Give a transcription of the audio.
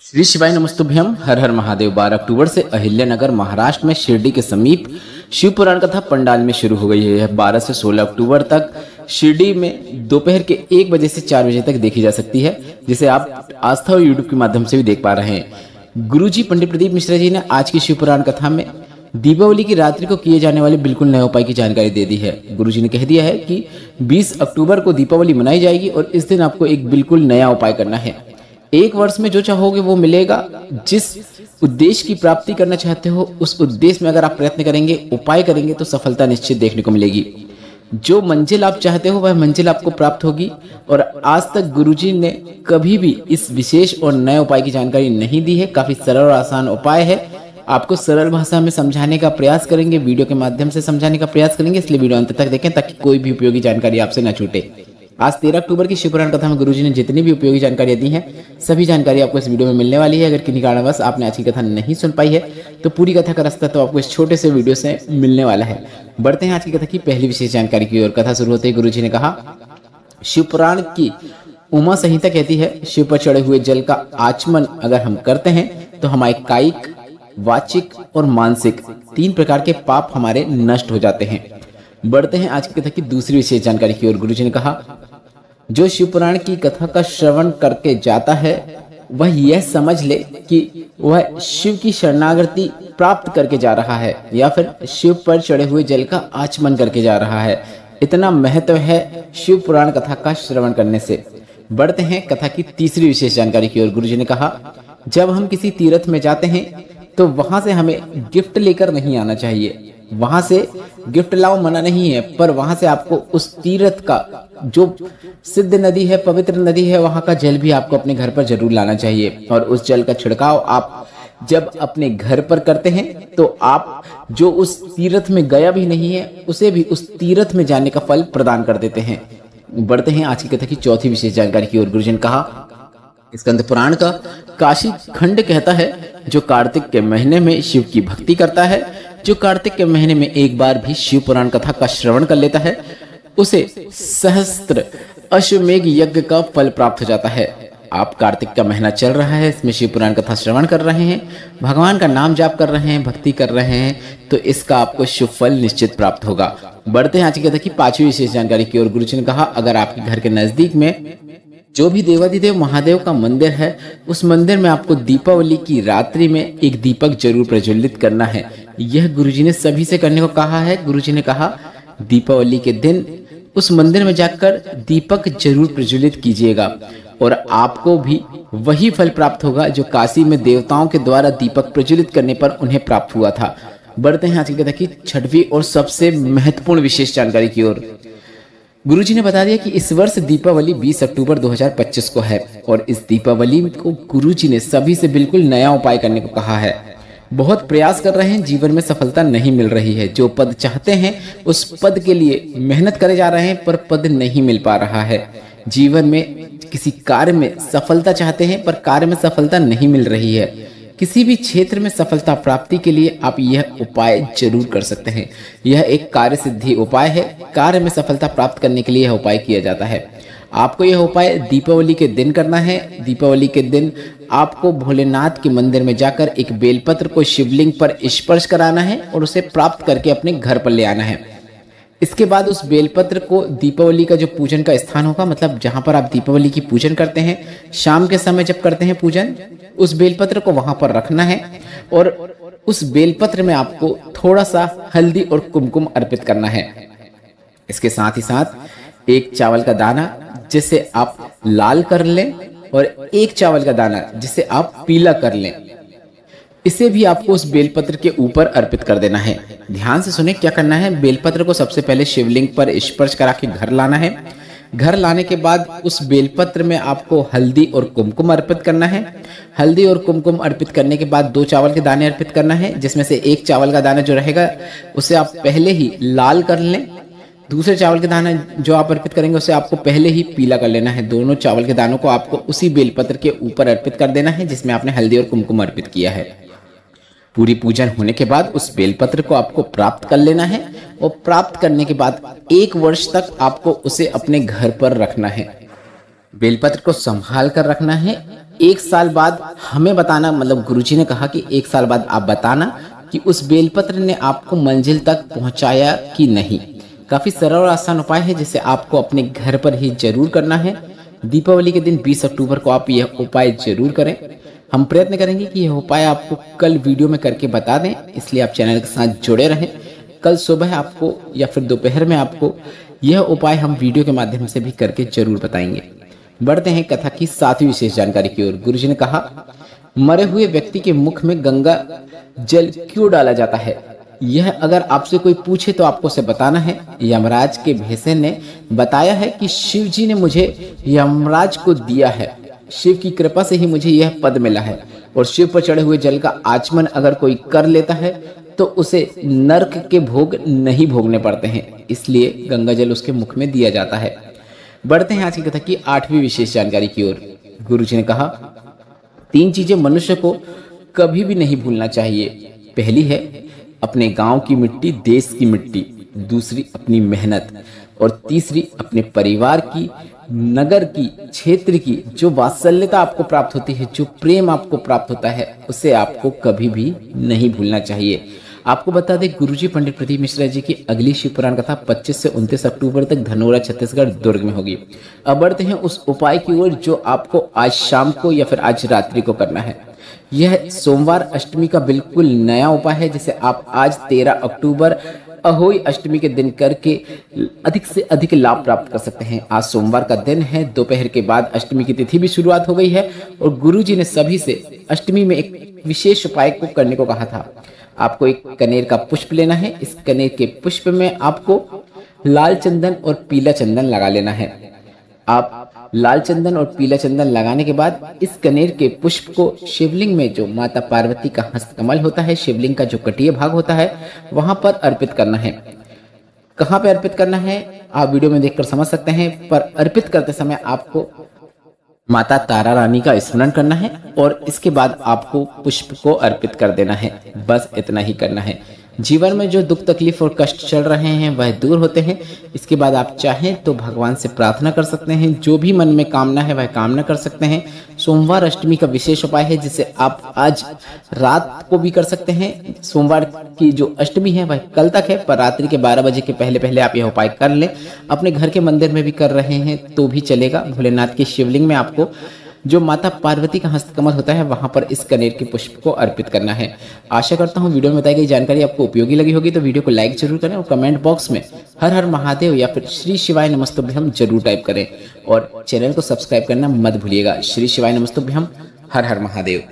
श्री शिवाय नमस्तुभ्यम। हर हर महादेव। 12 अक्टूबर से अहिल्यानगर महाराष्ट्र में शिरडी के समीप शिव पुराण कथा पंडाल में शुरू हो गई है। 12 से 16 अक्टूबर तक शिरडी में दोपहर के 1 बजे से 4 बजे तक देखी जा सकती है, जिसे आप आस्था और यूट्यूब के माध्यम से भी देख पा रहे हैं। गुरुजी पंडित प्रदीप मिश्रा जी ने आज की शिव पुराण कथा में दीपावली की रात्रि को किए जाने वाले बिल्कुल नए उपाय की जानकारी दे दी है। गुरुजी ने कह दिया है कि 20 अक्टूबर को दीपावली मनाई जाएगी और इस दिन आपको एक बिल्कुल नया उपाय करना है। एक वर्ष में जो चाहोगे वो मिलेगा। जिस उद्देश्य की प्राप्ति करना चाहते हो उस उद्देश्य में अगर आप प्रयत्न करेंगे, उपाय करेंगे तो सफलता निश्चित देखने को मिलेगी। जो मंजिल आप चाहते हो वह मंजिल आपको प्राप्त होगी। और आज तक गुरुजी ने कभी भी इस विशेष और नए उपाय की जानकारी नहीं दी है। काफी सरल और आसान उपाय है। आपको सरल भाषा में समझाने का प्रयास करेंगे, वीडियो के माध्यम से समझाने का प्रयास करेंगे, इसलिए वीडियो अंत तक देखें ताकि कोई भी उपयोगी जानकारी आपसे न छूटे। आज 13 अक्टूबर की शिव पुराण कथा में गुरुजी ने जितनी भी उपयोगी जानकारियां दी हैं, सभी जानकारी आपको इस वीडियो में मिलने वाली है। अगर किन्हीं कारणवश आपने आज की कथा नहीं सुन पाई है तो पूरी कथा का रास्ता तो आपको इस छोटे से वीडियो से मिलने वाला है। बढ़ते हैं आज की कथा की पहली विशेष जानकारी की ओर। कथा शुरू होते ही गुरुजी ने कहा, शिव पुराण की उमा संहिता कहती है, शिव पर चढ़े हुए जल का आचमन अगर हम करते हैं तो हमारे कायिक, वाचिक और मानसिक 3 प्रकार के पाप हमारे नष्ट हो जाते हैं। बढ़ते हैं आज की कथा की दूसरी विशेष जानकारी की ओर। गुरुजी ने कहा, जो शिव पुराण की कथा का श्रवण करके जाता है वह यह समझ ले कि वह शिव की शरणागति प्राप्त करके जा रहा है या फिर शिव पर चढ़े हुए जल का आचमन करके जा रहा है। इतना महत्व है शिव पुराण कथा का श्रवण करने से। बढ़ते हैं कथा की तीसरी विशेष जानकारी की ओर। गुरुजी ने कहा, जब हम किसी तीर्थ में जाते हैं तो वहां से हमें गिफ्ट लेकर नहीं आना चाहिए। वहां से गिफ्ट लाओ मना नहीं है, पर वहां से आपको उस तीर्थ का जो सिद्ध नदी है, पवित्र नदी है, वहां का जल भी आपको अपने घर पर जरूर लाना चाहिए। और उस जल का छिड़काव आप जब अपने घर पर करते हैं तो आप जो उस तीर्थ में गया भी नहीं है उसे भी उस तीर्थ में जाने का फल प्रदान कर देते हैं। बढ़ते हैं आज की कथा की चौथी विशेष जानकारी की ओर। गुरुजी ने कहा, स्कंद पुराण का काशी खंड कहता है, जो कार्तिक के महीने में शिव की भक्ति करता है, जो कार्तिक के महीने में एक बार भी शिव पुराण कथा का श्रवण कर लेता है, उसे सहस्त्र अश्वमेघ यज्ञ का फल प्राप्त हो जाता है। आप कार्तिक का महीना चल रहा है, इसमें शिव पुराण कथा श्रवण कर रहे हैं, भगवान का नाम जाप कर रहे हैं, भक्ति कर रहे हैं, तो इसका आपको शुभ फल निश्चित प्राप्त होगा। बढ़ते हैं आज की कथा की पांचवी विशेष जानकारी की ओर। गुरुजी ने कहा, अगर आपके घर के नजदीक में जो भी देवाधिदेव महादेव का मंदिर है, उस मंदिर में आपको दीपावली की रात्रि में एक दीपक जरूर प्रज्वलित करना है। यह गुरुजी ने सभी से करने को कहा है। गुरुजी ने कहा, दीपावली के दिन उस मंदिर में जाकर दीपक जरूर प्रज्वलित कीजिएगा और आपको भी वही फल प्राप्त होगा जो काशी में देवताओं के द्वारा दीपक प्रज्वलित करने पर उन्हें प्राप्त हुआ था। बढ़ते हैं आज की कथा की छठवीं और सबसे महत्वपूर्ण विशेष जानकारी की ओर। गुरुजी ने बता दिया कि इस वर्ष दीपावली 20 अक्टूबर 2025 को है और इस दीपावली को गुरुजी ने सभी से बिल्कुल नया उपाय करने को कहा है। बहुत प्रयास कर रहे हैं, जीवन में सफलता नहीं मिल रही है। जो पद चाहते हैं उस पद के लिए मेहनत करे जा रहे हैं पर पद नहीं मिल पा रहा है। जीवन में किसी कार्य में सफलता चाहते हैं पर कार्य में सफलता नहीं मिल रही है। किसी भी क्षेत्र में सफलता प्राप्ति के लिए आप यह उपाय जरूर कर सकते हैं। यह एक कार्य सिद्धि उपाय है। कार्य में सफलता प्राप्त करने के लिए यह उपाय किया जाता है। आपको यह उपाय दीपावली के दिन करना है। दीपावली के दिन आपको भोलेनाथ के मंदिर में जाकर एक बेलपत्र को शिवलिंग पर स्पर्श कराना है और उसे प्राप्त करके अपने घर पर ले आना है। इसके बाद उस बेलपत्र को दीपावली का जो पूजन का स्थान होगा, मतलब जहां पर आप दीपावली की पूजन करते हैं, शाम के समय जब करते हैं पूजन, उस बेलपत्र को वहां पर रखना है और उस बेलपत्र में आपको थोड़ा सा हल्दी और कुमकुम अर्पित करना है। इसके साथ ही साथ एक चावल का दाना जिसे आप लाल कर लें और एक चावल का दाना जिसे आप पीला कर लें, इसे भी आपको उस बेलपत्र के ऊपर अर्पित कर देना है। ध्यान से सुने क्या करना है। बेलपत्र को सबसे पहले शिवलिंग पर स्पर्श करा के घर लाना है। घर लाने के बाद उस बेलपत्र में आपको हल्दी और कुमकुम अर्पित करना है। हल्दी और कुमकुम अर्पित करने के बाद 2 चावल के दाने अर्पित करना है, जिसमें से एक चावल का दाना जो रहेगा उसे आप पहले ही लाल कर लें। दूसरे चावल के दाना जो आप अर्पित करेंगे उसे आपको पहले ही पीला कर लेना है। दोनों चावल के दानों को आपको उसी बेलपत्र के ऊपर अर्पित कर देना है जिसमें आपने हल्दी और कुमकुम अर्पित किया है। पूरी पूजन होने के बाद उस बेलपत्र को आपको प्राप्त कर लेना है और प्राप्त करने के बाद 1 वर्ष तक आपको उसे अपने घर पर रखना है। बेलपत्र को संभाल कर रखना है एक साल बाद हमें बताना, मतलब गुरुजी ने कहा कि 1 साल बाद आप बताना कि उस बेलपत्र ने आपको मंजिल तक पहुंचाया कि नहीं। काफी सरल और आसान उपाय है जिसे आपको अपने घर पर ही जरूर करना है। दीपावली के दिन 20 अक्टूबर को आप यह उपाय जरूर करें। हम प्रयत्न करेंगे कि यह उपाय आपको कल वीडियो में करके बता दें, इसलिए आप चैनल के साथ जुड़े रहें। कल सुबह आपको या फिर दोपहर में आपको यह उपाय हम वीडियो के माध्यम से भी करके जरूर बताएंगे। बढ़ते हैं कथा की 7वीं विशेष जानकारी की ओर। गुरुजी ने कहा, मरे हुए व्यक्ति के मुख में गंगा जल क्यों डाला जाता है? यह अगर आपसे कोई पूछे तो आपको उसे बताना है। यमराज के भेसे ने बताया है कि शिव जी ने मुझे यमराज को दिया है। शिव की कृपा से ही मुझे यह पद मिला है और शिव पर चढ़े हुए जल का आचमन अगर कोई कर लेता है तो उसे नरक के भोग नहीं भोगने पड़ते हैं, इसलिए गंगा जल उसके मुख में दिया जाता है। बढ़ते हैं आज की कथा की 8वीं विशेष जानकारी की ओर। गुरुजी ने कहा, 3 चीजें मनुष्य को कभी भी नहीं भूलना चाहिए। पहली है अपने गांव की मिट्टी, देश की मिट्टी। दूसरी अपनी मेहनत और तीसरी अपने परिवार की, नगर की, क्षेत्र की। जो वात्सल्यता आपको प्राप्त होती है, जो प्रेम आपको प्राप्त होता है, उसे आपको कभी भी नहीं भूलना चाहिए। आपको बता दें, गुरुजी पंडित प्रदीप मिश्रा जी की अगली शिव पुराण कथा 25 से 29 अक्टूबर तक धनोरा छत्तीसगढ़ दुर्ग में होगी। अब बढ़ते हैं उस उपाय की ओर जो आपको आज शाम को या फिर आज रात्रि को करना है। यह सोमवार अष्टमी का बिल्कुल नया उपाय है जिसे आप आज 13 अक्टूबर अहोई अष्टमी के दिन करके अधिक से अधिक लाभ प्राप्त कर सकते हैं। आज सोमवार का दिन है, दोपहर के बाद अष्टमी की तिथि भी शुरुआत हो गई है और गुरुजी ने सभी से अष्टमी में एक विशेष उपाय को करने को कहा था। आपको एक कनेर का पुष्प लेना है। इस कनेर के पुष्प में आपको लाल चंदन और पीला चंदन लगा लेना है। आप लाल चंदन और पीला चंदन लगाने के बाद इस कनेर के पुष्प को शिवलिंग में, जो माता पार्वती का हस्तकमल होता है, शिवलिंग का जो कटीय भाग होता है, वहां पर अर्पित करना है। कहां पे अर्पित करना है आप वीडियो में देखकर समझ सकते हैं, पर अर्पित करते समय आपको माता तारा रानी का स्मरण करना है और इसके बाद आपको पुष्प को अर्पित कर देना है। बस इतना ही करना है। जीवन में जो दुख तकलीफ और कष्ट चल रहे हैं वह दूर होते हैं। इसके बाद आप चाहें तो भगवान से प्रार्थना कर सकते हैं, जो भी मन में कामना है वह कामना कर सकते हैं। सोमवार अष्टमी का विशेष उपाय है जिसे आप आज रात को भी कर सकते हैं। सोमवार की जो अष्टमी है वह कल तक है, पर रात्रि के 12 बजे के पहले पहले आप यह उपाय कर लें। अपने घर के मंदिर में भी कर रहे हैं तो भी चलेगा। भोलेनाथ के शिवलिंग में आपको जो माता पार्वती का हस्तकमल होता है वहां पर इस कनेर के पुष्प को अर्पित करना है। आशा करता हूं वीडियो में बताई गई जानकारी आपको उपयोगी लगी होगी, तो वीडियो को लाइक जरूर करें और कमेंट बॉक्स में हर हर महादेव या फिर श्री शिवाय नमस्तुभ्यम जरूर टाइप करें और चैनल को सब्सक्राइब करना मत भूलिएगा। श्री शिवाय नमस्तुभ्यम, हर हर महादेव।